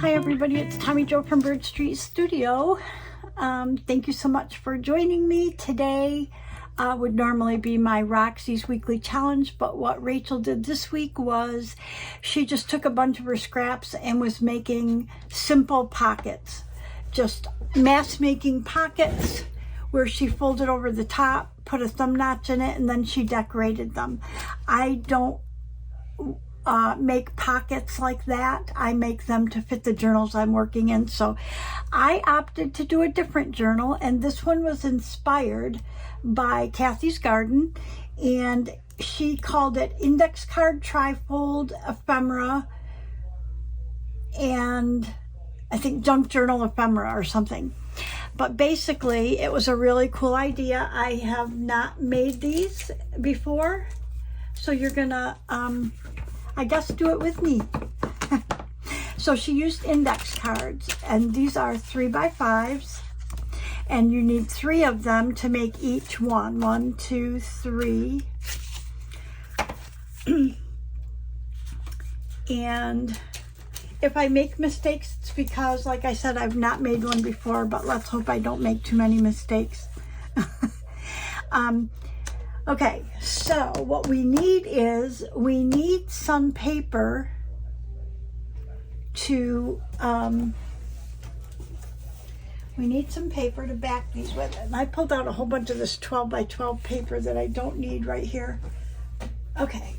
Hi everybody, it's Tommy Jo from Bird Street Studio. Thank you so much for joining me today. Would normally be my Roxy's weekly challenge, but what Rachel did this week was she just took a bunch of her scraps and was making simple pockets. Just mass making pockets where she folded over the top, put a thumb notch in it, and then she decorated them. I don't make pockets like that. I make them to fit the journals I'm working in. So I opted to do a different journal, and this one was inspired by Kathy's Garden, and she called it Index Card Trifold Ephemera, and I think Junk Journal Ephemera or something. But basically it was a really cool idea. I have not made these before, so you're gonna I guess do it with me. So she used index cards, and these are 3x5s, and you need 3 of them to make each one. 1, 2, 3. And if I make mistakes, it's because, like I said, I've not made one before, but let's hope I don't make too many mistakes. Okay, so what we need is, we need some paper to, back these with. And I pulled out a whole bunch of this 12x12 paper that I don't need right here. Okay,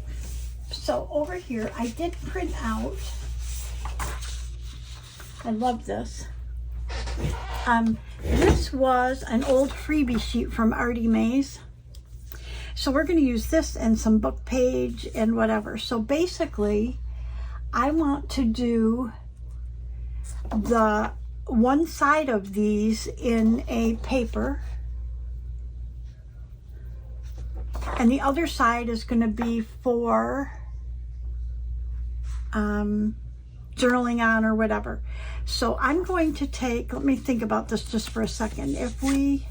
so over here, I did print out, I love this. This was an old freebie sheet from Artie Mays. So we're going to use this and some book page and whatever. So basically, I want to do the one side of these in a paper, and the other side is going to be for journaling on or whatever. So I'm going to take, let me think about this just for a second. If we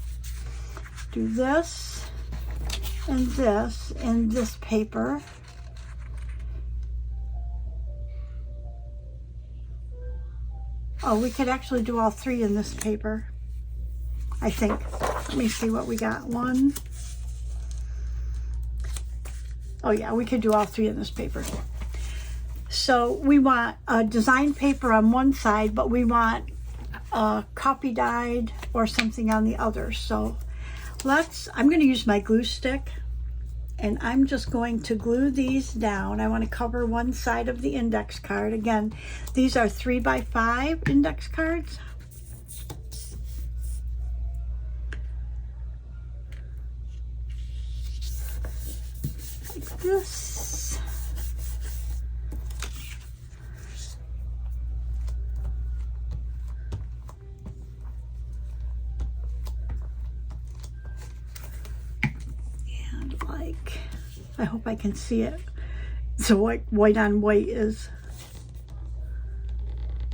do this and this in this paper, oh, we could actually do all 3 in this paper, I think. Let me see what we got. 1. Oh yeah, we could do all 3 in this paper. So we want a design paper on one side, but we want copy dyed or something on the other. So I'm going to use my glue stick, and I'm just going to glue these down. I want to cover one side of the index card. Again, these are 3x5 index cards. Like this. I hope I can see it. So white on white is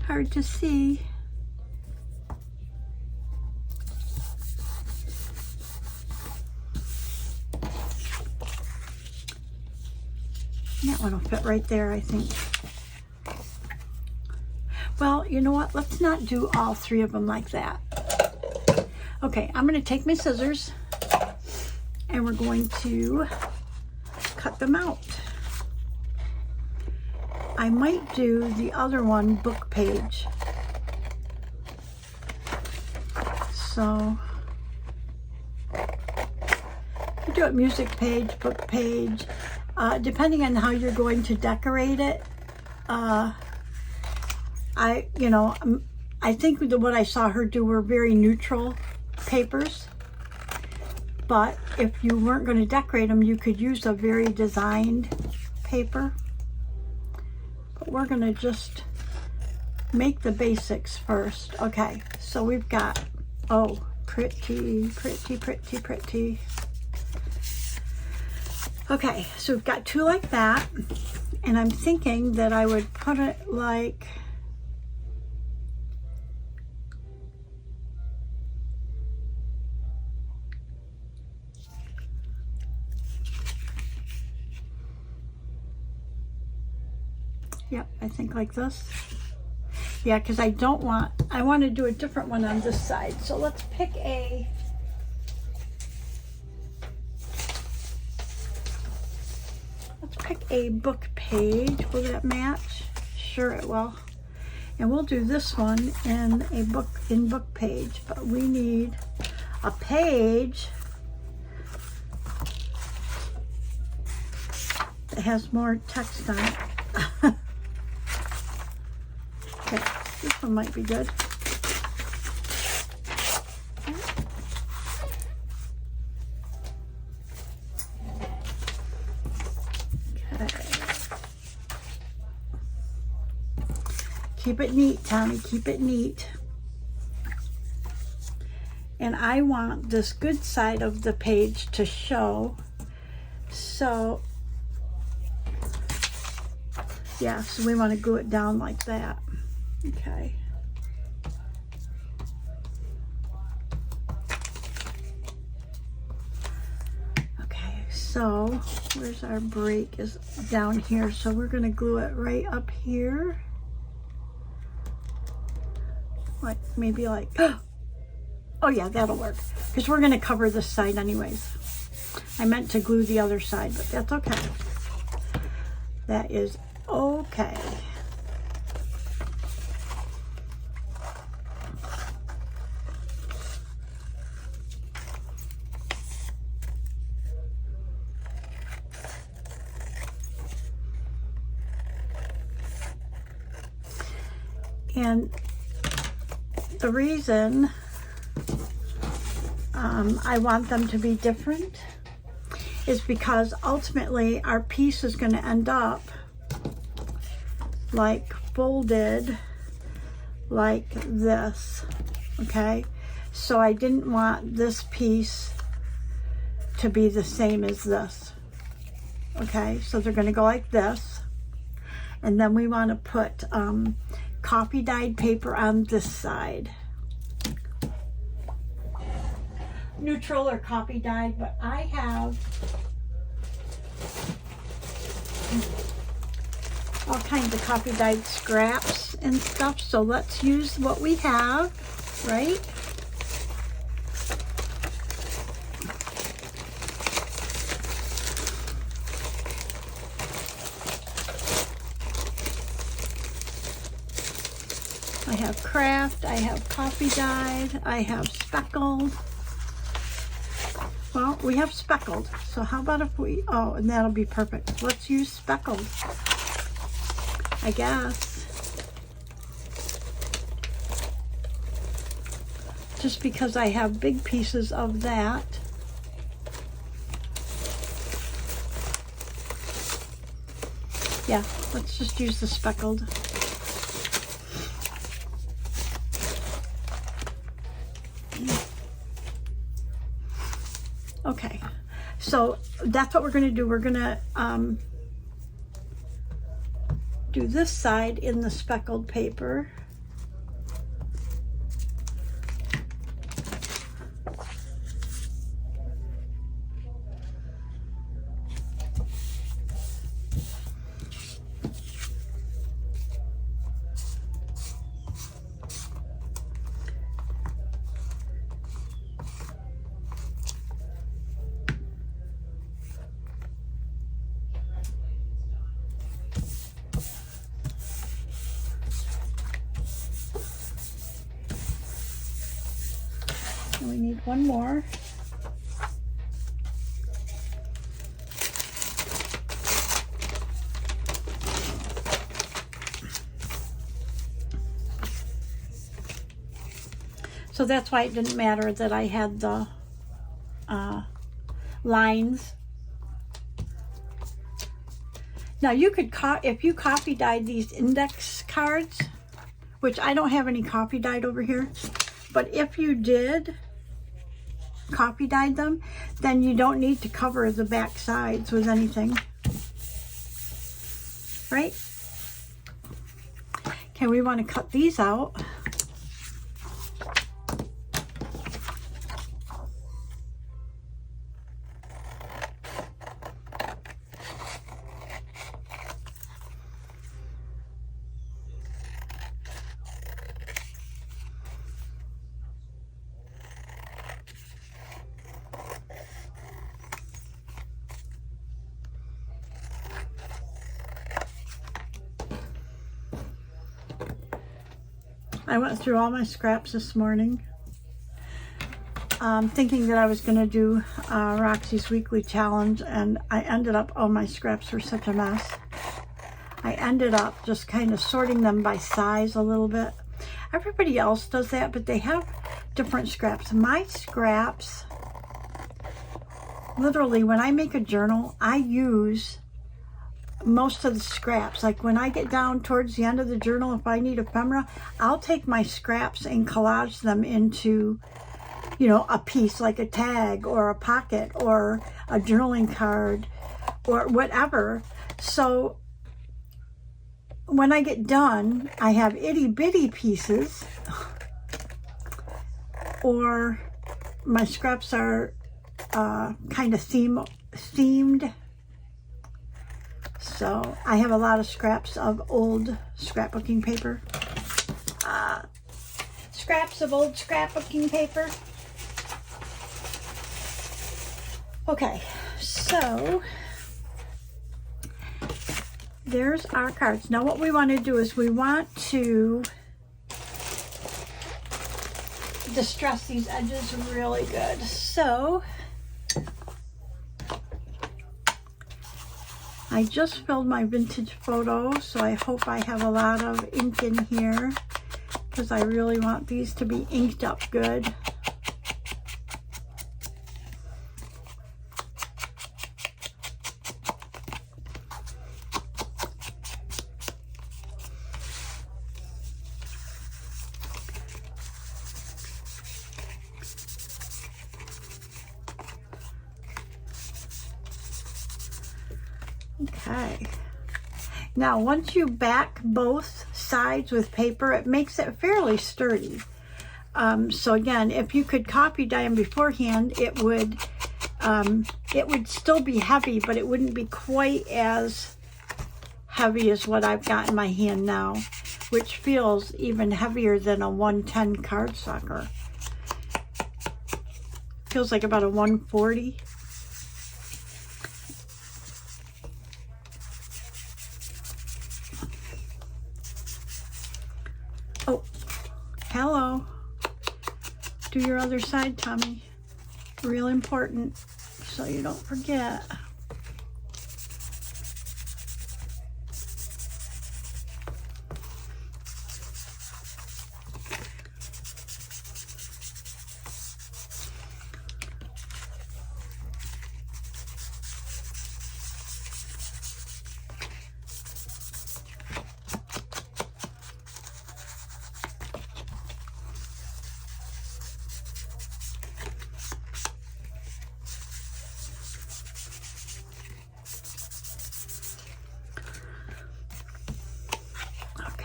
hard to see. That one will fit right there, I think. Well, you know what? Let's not do all 3 of them like that. Okay, I'm going to take my scissors, and we're going to cut them out. I might do the other one book page. So you do it music page, book page, depending on how you're going to decorate it. I think what I saw her do were very neutral papers. But if you weren't going to decorate them, you could use a very designed paper. But we're going to just make the basics first. Okay, so we've got, oh, pretty, pretty, pretty, pretty. Okay, so we've got 2 like that. And I'm thinking that I would put it like, yep, I think like this. Yeah, because I want to do a different one on this side. So let's pick a book page. Will that match? Sure it will. And we'll do this one in a book page, but we need a page that has more text on it. Okay, this one might be good. Keep it neat, Tommy, keep it neat. And I want this good side of the page to show. So, yeah, so we want to glue it down like that. Okay. Okay, so where's our break? Is down here. So we're going to glue it right up here. Like, maybe like, oh yeah, that'll work. Because we're going to cover this side anyways. I meant to glue the other side, but that's okay. That is okay. And the reason I want them to be different is because ultimately our piece is going to end up like folded like this, okay? So I didn't want this piece to be the same as this, okay? So they're going to go like this, and then we want to put copy dyed paper on this side. Neutral or copy dyed, but I have all kinds of copy dyed scraps and stuff, so let's use what we have, right? I have craft, I have copy dyed, I have speckled. Well, we have speckled, so how about if we, oh, and that'll be perfect. Let's use speckled, I guess. Just because I have big pieces of that. Yeah, let's just use the speckled. Okay, so that's what we're going to do. We're going to do this side in the speckled paper. And we need one more. So that's why it didn't matter that I had the lines. Now you could, if you copy dyed these index cards, which I don't have any copy dyed over here, but if you did copy dyed them, then you don't need to cover the back sides with anything, right? Okay, we want to cut these out. I went through all my scraps this morning, thinking that I was going to do Roxy's weekly challenge, and I ended up, oh, my scraps were such a mess. I ended up just kind of sorting them by size a little bit. Everybody else does that, but they have different scraps. My scraps, literally, when I make a journal, I use most of the scraps. Like when I get down towards the end of the journal, if I need ephemera, I'll take my scraps and collage them into, you know, a piece, like a tag or a pocket or a journaling card or whatever. So when I get done, I have itty bitty pieces, or my scraps are kind of themed. So I have a lot of scraps of old scrapbooking paper. Scraps of old scrapbooking paper. Okay, so there's our cards. Now what we want to do is we want to distress these edges really good. So I just filled my vintage photo, so I hope I have a lot of ink in here because I really want these to be inked up good. Okay, now once you back both sides with paper, it makes it fairly sturdy. So again, if you could copy dye them beforehand, it would still be heavy, but it wouldn't be quite as heavy as what I've got in my hand now, which feels even heavier than a 110 cardstocker. Feels like about a 140. Oh, hello. Do your other side, Tommy. Real important, so you don't forget.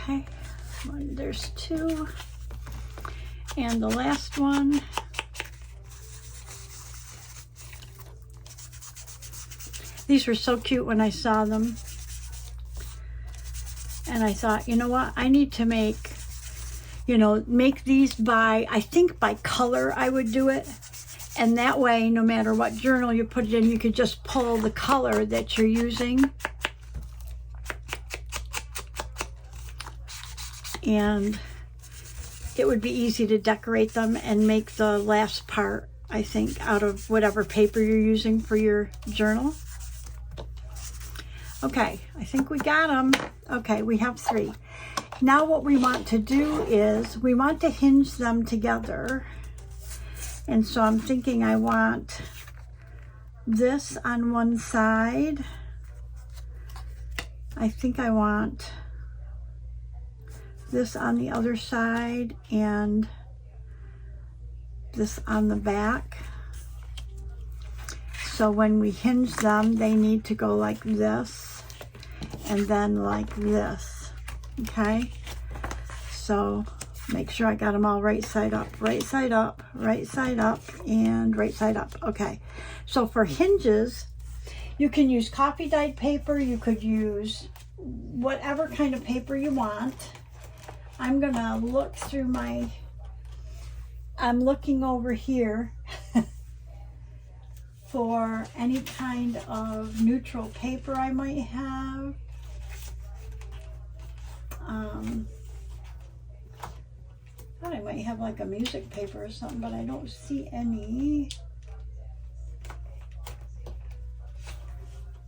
Okay, there's two, and the last one. These were so cute when I saw them, and I thought, you know what, I need to make, make these by, I think by color I would do it, and that way, no matter what journal you put it in, you could just pull the color that you're using. And it would be easy to decorate them and make the last part, I think, out of whatever paper you're using for your journal. Okay, I think we got them. Okay, we have three. Now what we want to do is we want to hinge them together. And so I'm thinking I want this on one side. I think I want this on the other side and this on the back. So when we hinge them, they need to go like this and then like this. Okay, so make sure I got them all right side up, right side up, right side up, and right side up. Okay, so for hinges, you can use coffee dyed paper, you could use whatever kind of paper you want. I'm gonna look through I'm looking over here for any kind of neutral paper I might have. I thought I might have like a music paper or something, but I don't see any.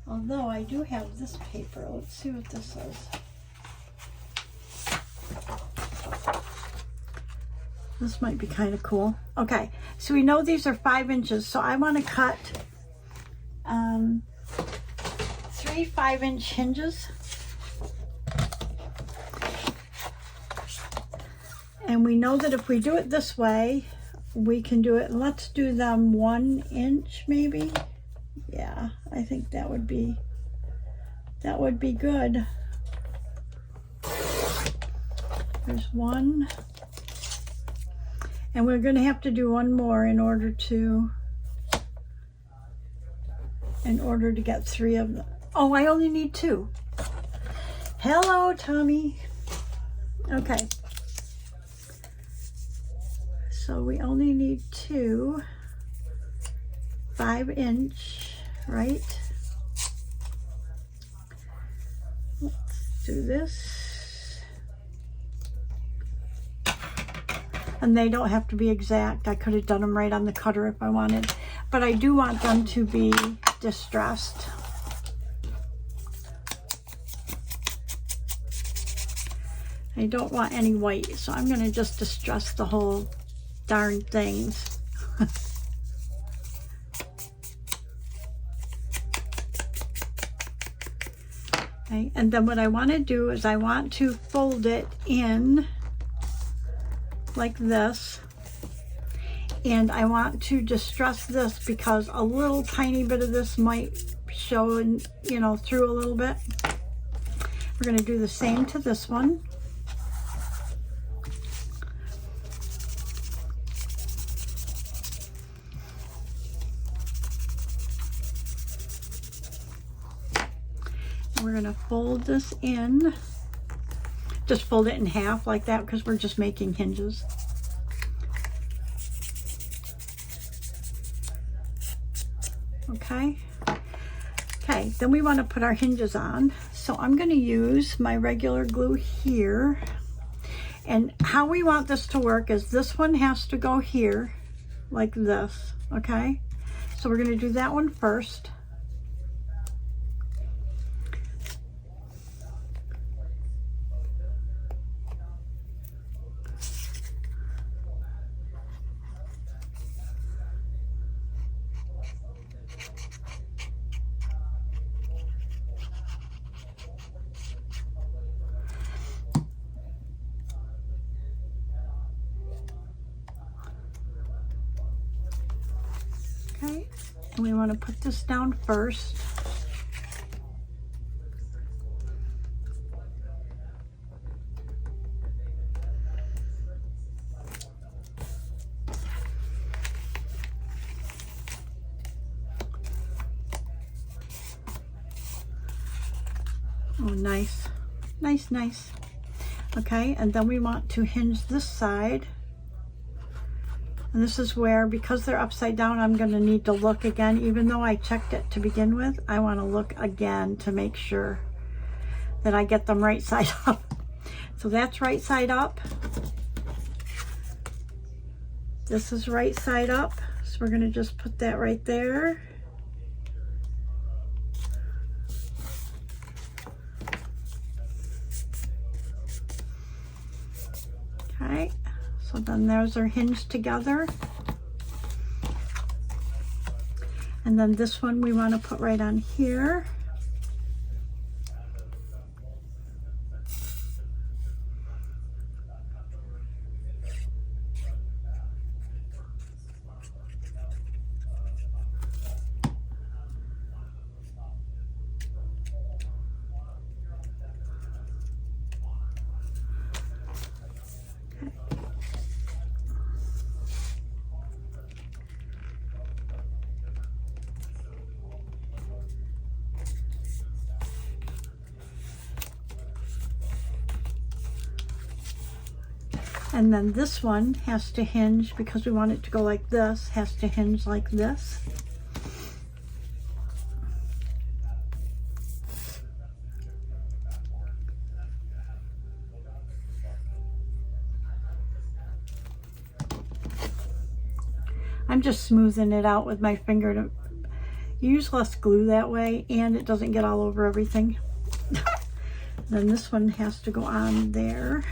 Although I do have this paper. Let's see what this is. This might be kind of cool. Okay, so we know these are 5 inches, so I want to cut 3 5-inch hinges. And we know that if we do it this way, we can do it. Let's do them 1 inch maybe. Yeah, I think that would be good. There's one. And we're going to have to do one more in order to get 3 of them. Oh, I only need 2. Hello, Tommy. Okay. So we only need 2 5-inch, right? Let's do this. And they don't have to be exact. I could have done them right on the cutter if I wanted, but I do want them to be distressed. I don't want any white, so I'm going to just distress the whole darn things. Okay, and then what I want to do is I want to fold it in like this, and I want to distress this because a little tiny bit of this might show, and you know, through a little bit. We're going to do the same to this one. We're going to fold this in. Just fold it in half like that because we're just making hinges. Okay. Okay, then we want to put our hinges on. So I'm going to use my regular glue here. And how we want this to work is this one has to go here like this. Okay. So we're going to do that one first. Okay, and we want to put this down first. Oh, nice, nice, nice. Okay, and then we want to hinge this side. And this is where, because they're upside down, I'm going to need to look again. Even though I checked it to begin with, I want to look again to make sure that I get them right side up. So that's right side up. This is right side up. So we're going to just put that right there. Okay. So then those are hinged together. And then this one we want to put right on here. And then this one has to hinge, because we want it to go like this, has to hinge like this. I'm just smoothing it out with my finger to use less glue that way, and it doesn't get all over everything. Then this one has to go on there.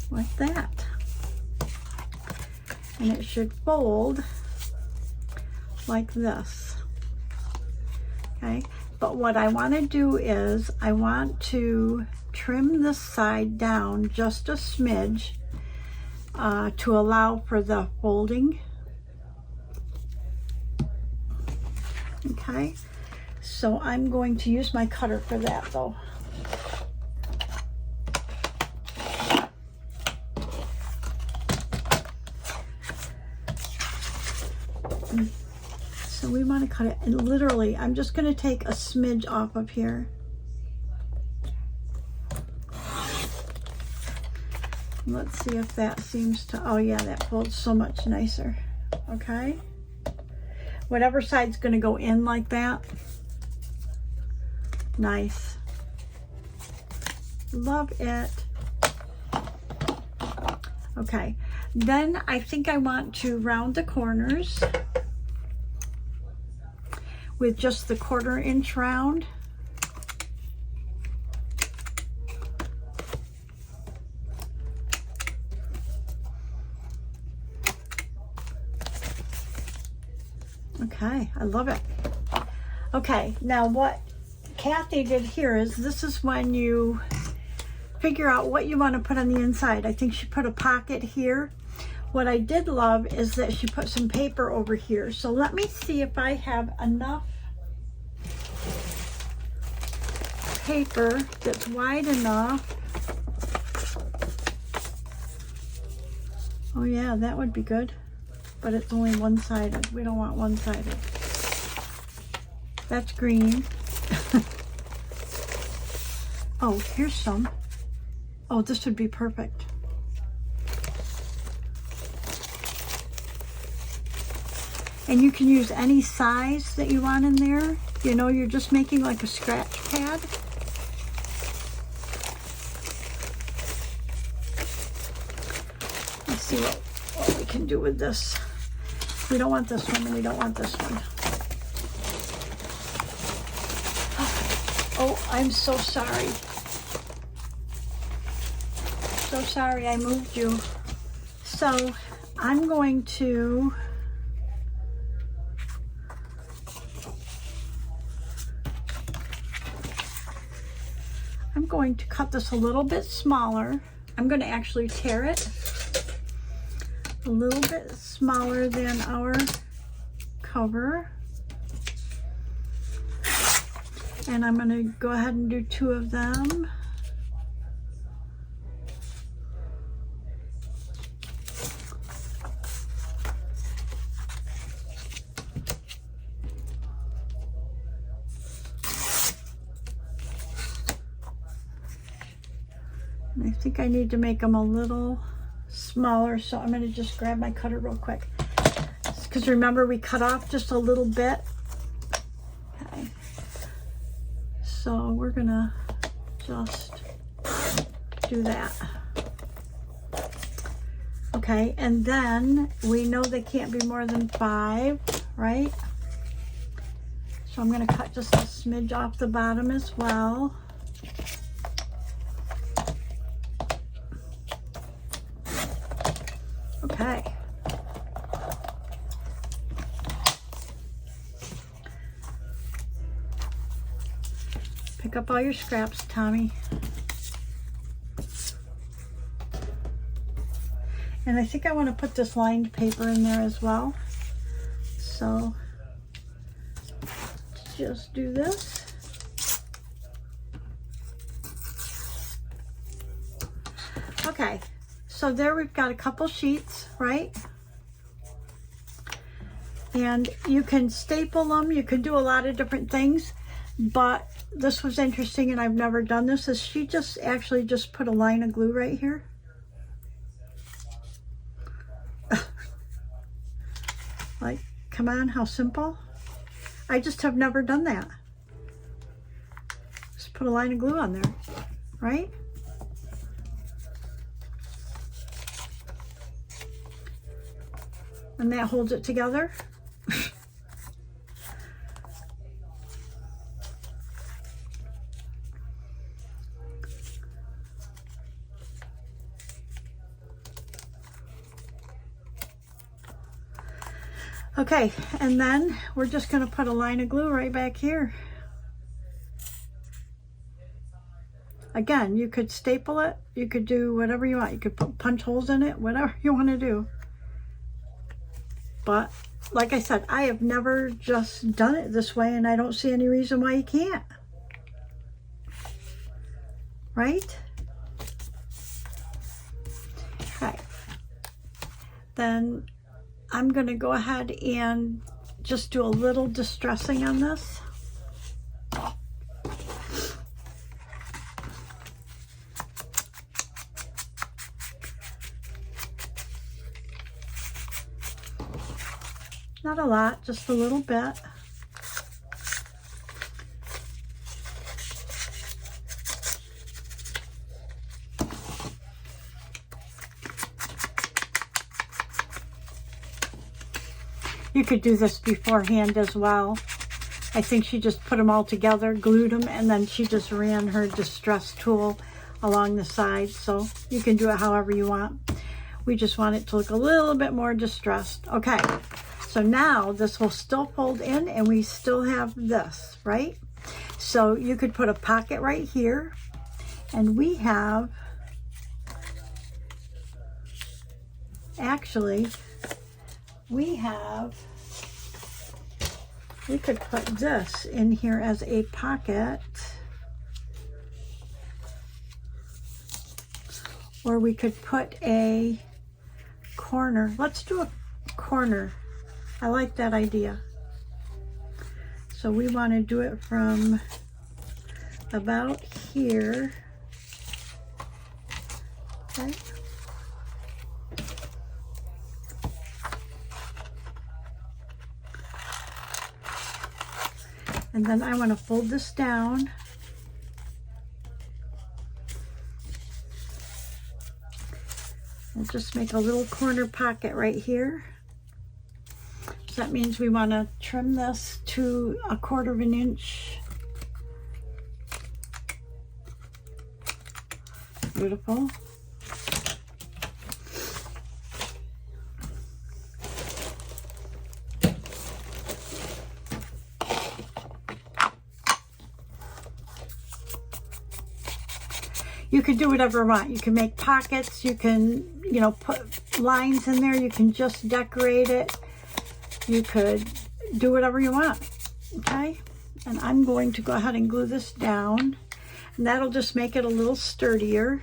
Like that. And it should fold like this. Okay, but what I want to do is I want to trim this side down just a smidge to allow for the folding. Okay, so I'm going to use my cutter for that though. So we want to cut it, and literally I'm just going to take a smidge off of here. Let's see if that seems to, oh yeah, that folds so much nicer. Okay, whatever side's going to go in like that. Nice. Love it. Okay, then I think I want to round the corners with just the 1/4 inch round. Okay, I love it. Okay, now what Kathy did here is, this is when you figure out what you want to put on the inside. I think she put a pocket here. What I did love is that she put some paper over here. So let me see if I have enough paper that's wide enough. Oh yeah, that would be good. But it's only one-sided. We don't want one-sided. That's green. Oh, here's some. Oh, this would be perfect. And you can use any size that you want in there. You know, you're just making like a scratch pad. Let's see what we can do with this. We don't want this one, and we don't want this one. Oh, I'm so sorry. So sorry I moved you. So I'm going to cut this a little bit smaller. I'm going to actually tear it a little bit smaller than our cover. And I'm going to go ahead and do 2 of them. And I think I need to make them a little smaller, so I'm going to just grab my cutter real quick. Because remember, we cut off just a little bit. Okay. So we're going to just do that. Okay, and then we know they can't be more than 5, right? So I'm going to cut just a smidge off the bottom as well. Okay. Pick up all your scraps, Tommy. And I think I want to put this lined paper in there as well. So just do this. Okay. So there we've got a couple sheets, right? And you can staple them. You can do a lot of different things. But this was interesting, and I've never done this, is she just actually just put a line of glue right here. Like, come on, how simple. I just have never done that. Just put a line of glue on there, right? and that holds it together. Okay, and then we're just going to put a line of glue right back here. Again, you could staple it, you could do whatever you want. You could put punch holes in it, whatever you want to do. But like I said, I have never just done it this way, and I don't see any reason why you can't. Right? Okay. Then I'm going to go ahead and just do a little distressing on this. Not a lot, just a little bit. You could do this beforehand as well. I think she just put them all together, glued them, and then she just ran her distress tool along the side. So you can do it however you want. We just want it to look a little bit more distressed. Okay, so now this will still fold in, and we still have this, right? So you could put a pocket right here, and we have, actually, we could put this in here as a pocket, or we could put a corner. Let's do a corner. I like that idea. So we want to do it from about here. Okay. And then I want to fold this down. We'll just make a little corner pocket right here. So that means we want to trim this to 1/4 of an inch. Beautiful. You can do whatever you want. You can make pockets. You can, you know, put lines in there. You can just decorate it. You could do whatever you want. Okay? And I'm going to go ahead and glue this down. And that'll just make it a little sturdier.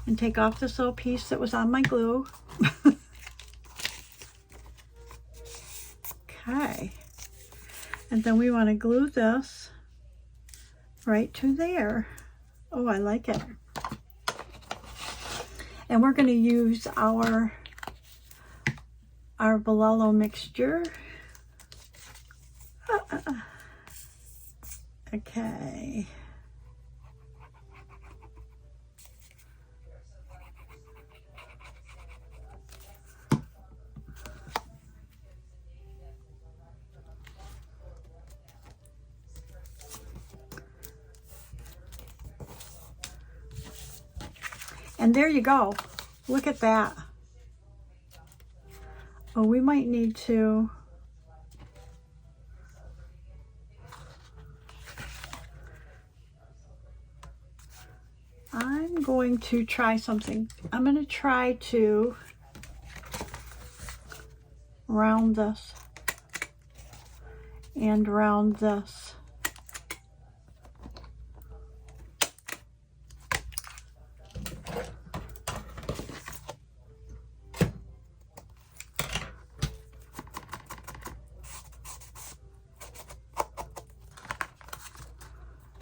And take off this little piece that was on my glue. Okay. And then we want to glue this right to there. Oh, I like it. And we're going to use our Velelo mixture. Okay. And there you go. Look at that. Oh, we might need to I'm going to try something. I'm going to try to round this and round this.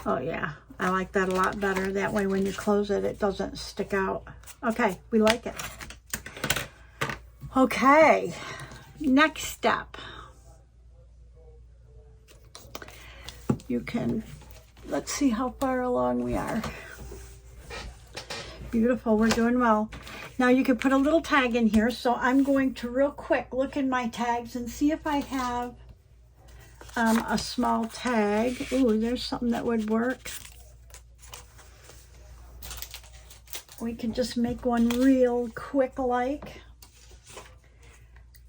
Oh yeah, I like that a lot better. That way when you close it, it doesn't stick out. Okay, we like it. Okay, next step. You can, let's see how far along we are. Beautiful, we're doing well. Now you could put a little tag in here, so I'm going to real quick look in my tags and see if I have a small tag. Ooh, there's something that would work. We can just make one real quick like.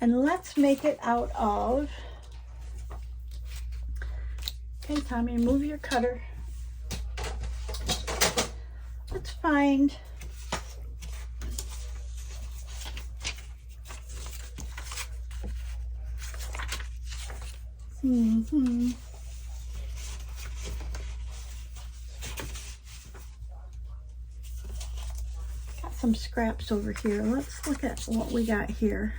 And let's make it out of, okay, Tommy, move your cutter. Let's find, got some scraps over here. Let's look at what we got here.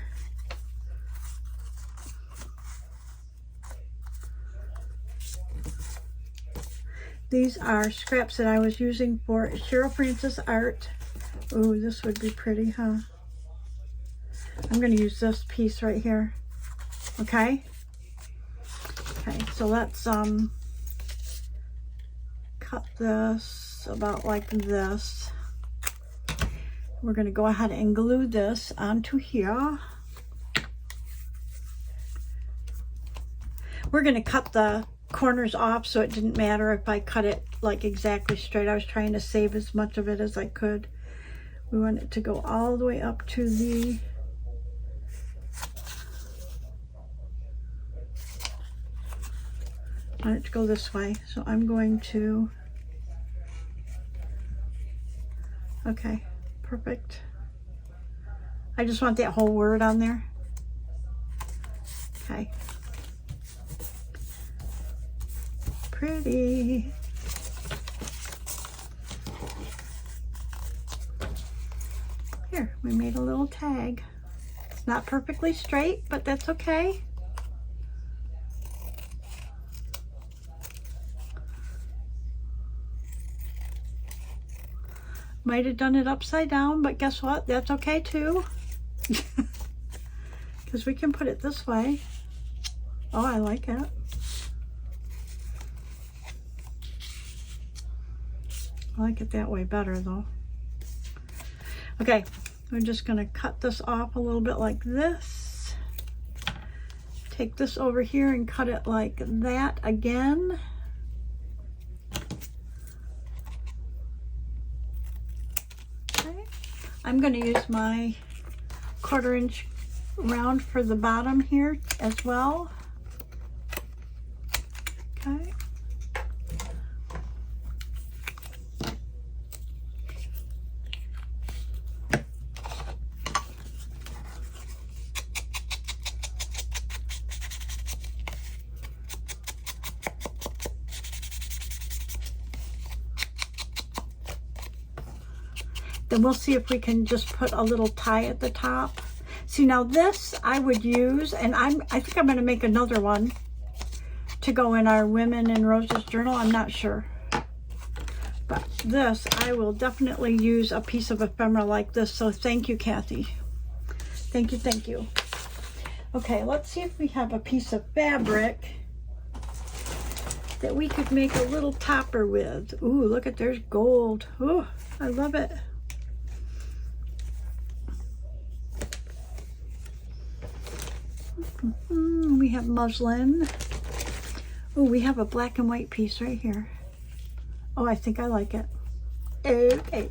These are scraps that I was using for Cheryl Francis art. Ooh, this would be pretty, huh? I'm going to use this piece right here. Okay? Okay, so let's cut this about like this. We're going to go ahead and glue this onto here. We're going to cut the corners off, so it didn't matter if I cut it like exactly straight. I was trying to save as much of it as I could. We want it to go all the way up to the I want it to go this way, so I'm going to, okay, perfect. I just want that whole word on there. Okay. Pretty. Here, we made a little tag. It's not perfectly straight, but that's okay. Might have done it upside down, but guess what? That's okay too. Because we can put it this way. Oh, I like it. I like it that way better though. Okay, we're just going to cut this off a little bit like this. Take this over here and cut it like that again. Okay, I'm going to use my 1/4 inch round for the bottom here as well. Okay. Then we'll see if we can just put a little tie at the top. See, now this I would use, and I think I'm going to make another one to go in our Women in Roses journal. I'm not sure. But this, I will definitely use a piece of ephemera like this. So thank you, Kathy. Thank you, thank you. Okay, let's see if we have a piece of fabric that we could make a little topper with. Ooh, look at, there's gold. Ooh, I love it. We have muslin. Oh, we have a black and white piece right here. Oh, I think I like it. Okay.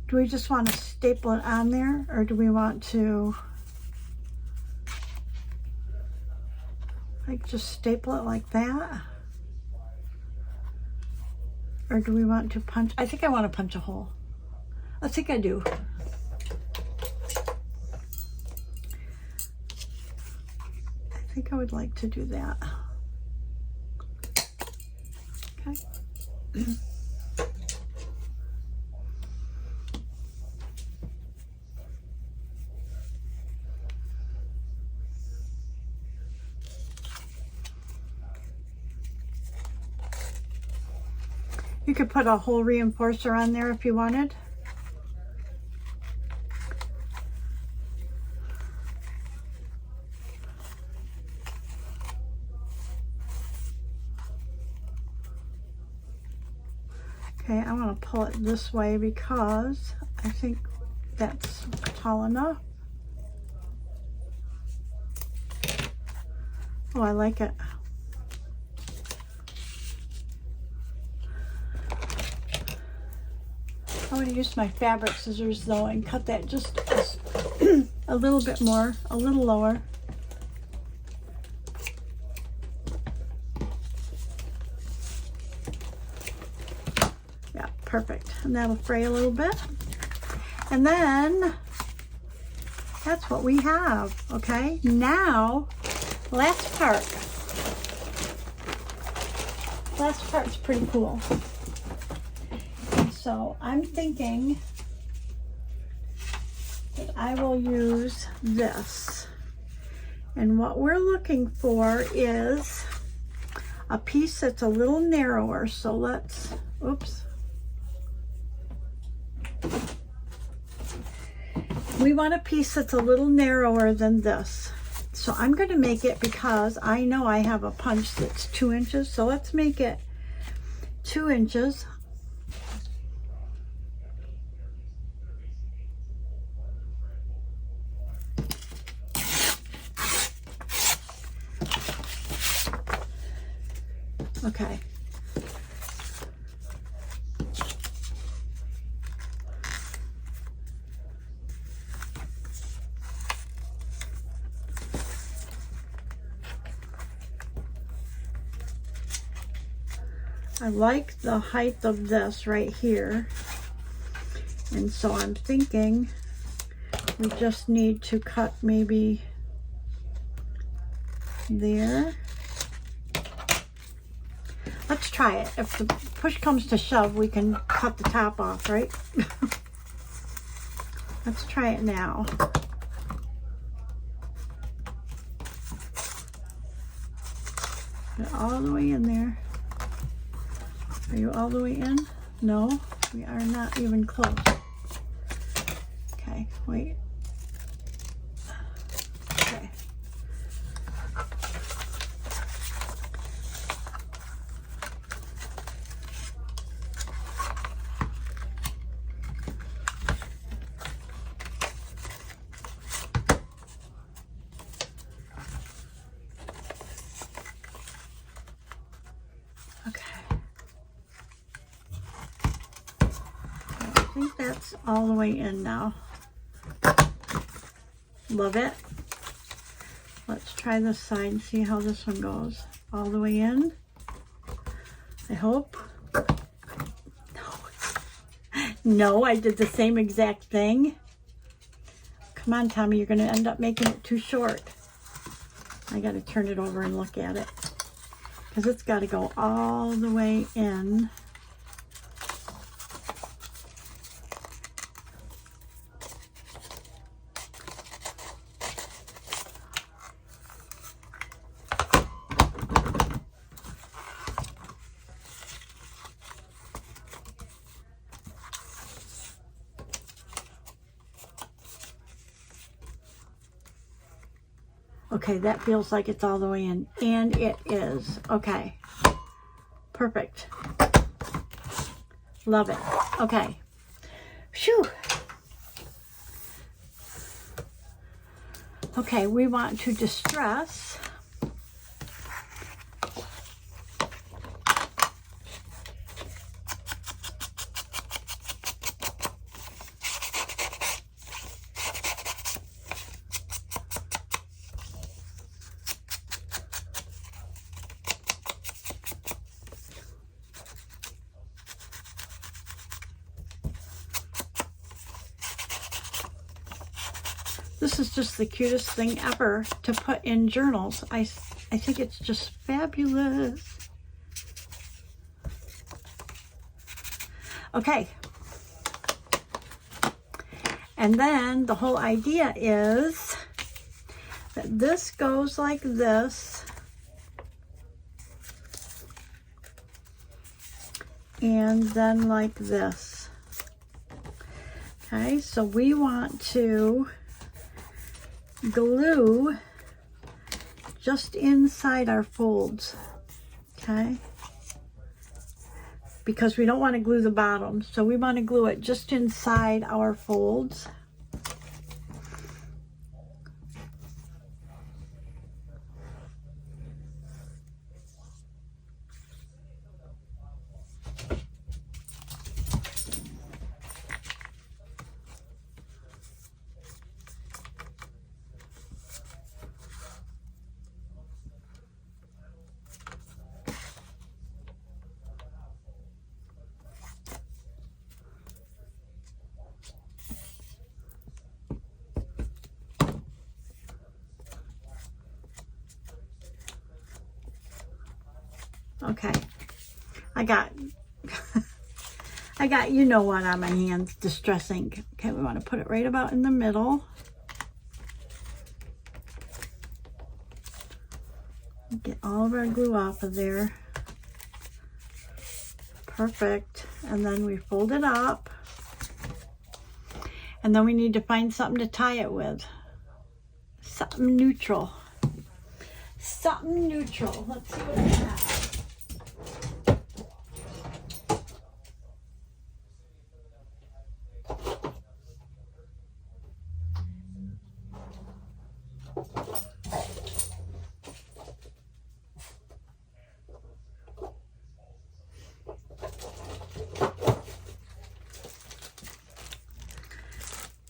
Do we just want to staple it on there, or do we want to like just staple it like that? Or do we want to punch? I think I want to punch a hole. I think I do. I think I would like to do that. Okay. You could put a hole reinforcer on there if you wanted. Okay, I want to pull it this way because I think that's tall enough. Oh, I like it. I'm going to use my fabric scissors though and cut that just a little bit more, a little lower. Yeah, perfect. And that'll fray a little bit. And then that's what we have, okay? Now, last part. Last part's pretty cool. So I'm thinking that I will use this. And what we're looking for is a piece that's a little narrower. So let's, oops. We want a piece that's a little narrower than this. So I'm going to make it because I know I have a punch that's 2 inches. So let's make it 2 inches. Okay. I like the height of this right here. And so I'm thinking we just need to cut maybe there. Let's try it. If the push comes to shove, we can cut the top off, right? Let's try it now. Get it all the way in there. Are you all the way in? No, we are not even close. Okay, wait. Okay. I think that's all the way in now. Love it. Let's try this side and see how this one goes. All the way in, I hope. No, I did the same exact thing. Come on, Tommy, you're going to end up making it too short. I got to turn it over and look at it because it's got to go all the way in. Okay, that feels like it's all the way in, and it is. Okay, perfect. Love it. Okay. Phew. Okay, we want to distress. This is just the cutest thing ever to put in journals. I think it's just fabulous. Okay. And then the whole idea is that this goes like this. And then like this. Okay, so we want to glue just inside our folds. Okay, because we don't want to glue the bottom. So we want to glue it just inside our folds. Okay, I got you know what on my hands, distress ink. Okay, we want to put it right about in the middle. Get all of our glue off of there. Perfect. And then we fold it up. And then we need to find something to tie it with. Something neutral. Something neutral. Let's see what I have.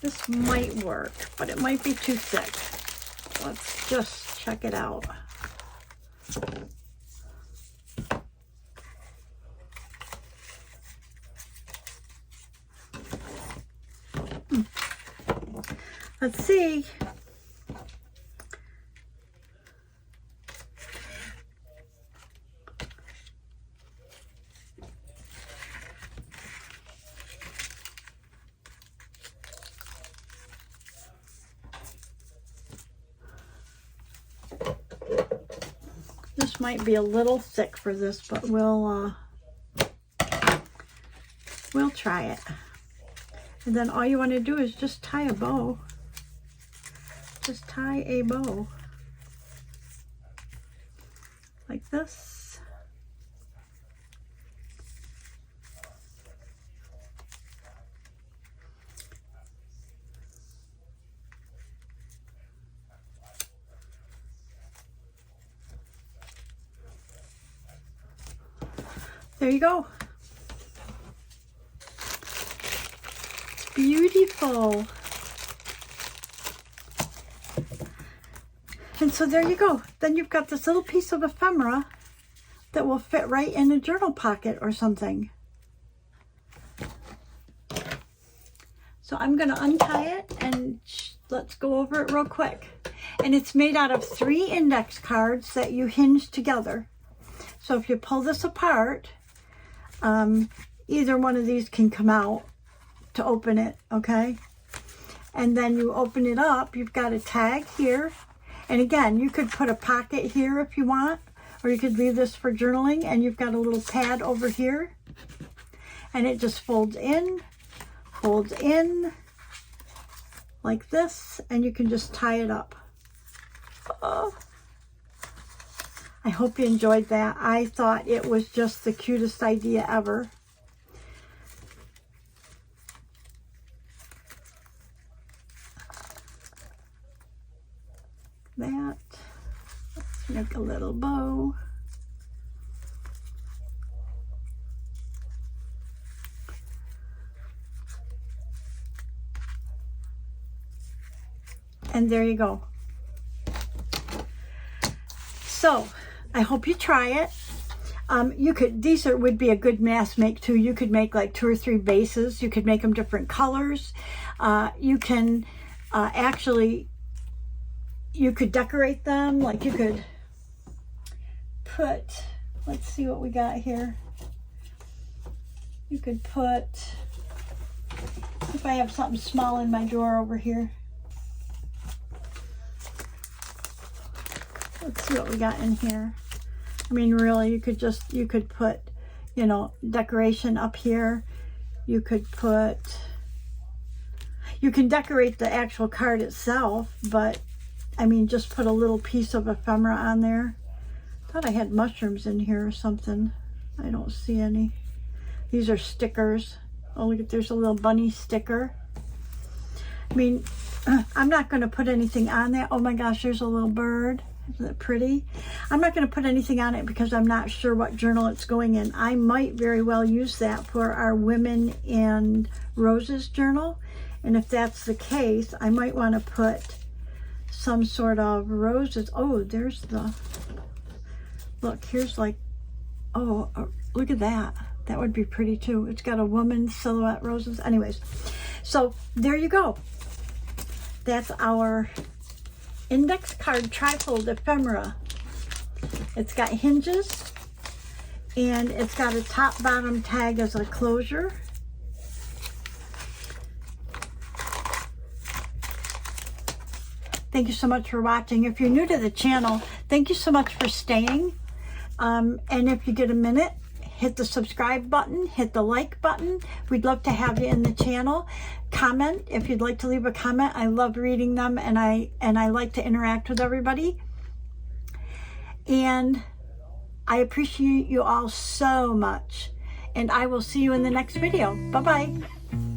This might work, but it might be too thick. Let's just check it out. Let's see. This might be a little thick for this, but we'll try it. And then all you want to do is just tie a bow. Just tie a bow like this. There you go. It's beautiful. And so there you go. Then you've got this little piece of ephemera that will fit right in a journal pocket or something. So I'm going to untie it and let's go over it real quick. And it's made out of 3 index cards that you hinge together. So if you pull this apart, either one of these can come out to open it, okay? And then you open it up, you've got a tag here. And again, you could put a pocket here if you want, or you could leave this for journaling, and you've got a little pad over here. And it just folds in like this, and you can just tie it up. Oh. I hope you enjoyed that. I thought it was just the cutest idea ever. That. Let's make a little bow. And there you go. So, I hope you try it. These would be a good mass make too. You could make like 2 or 3 bases. You could make them different colors. You can you could decorate them. Like you could put, let's see what we got here. You could put, if I have something small in my drawer over here. Let's see what we got in here. I mean, really, you could put, you know, decoration up here. You can decorate the actual card itself, but I mean, just put a little piece of ephemera on there. I thought I had mushrooms in here or something. I don't see any. These are stickers. Oh, look, there's a little bunny sticker. I mean, I'm not going to put anything on that. Oh my gosh, there's a little bird. Isn't it pretty? I'm not going to put anything on it because I'm not sure what journal it's going in. I might very well use that for our Women and Roses journal. And if that's the case, I might want to put some sort of roses. Oh, there's the, look, here's like, oh, look at that. That would be pretty too. It's got a woman silhouette roses. Anyways, so there you go. That's our index card trifold ephemera. It's got hinges and it's got a top bottom tag as a closure. Thank you so much for watching. If you're new to the channel, thank you so much for staying. And if you get a minute, hit the subscribe button, hit the like button. We'd love to have you in the channel. Comment if you'd like to leave a comment. I love reading them, and I like to interact with everybody. And I appreciate you all so much. And I will see you in the next video. Bye-bye.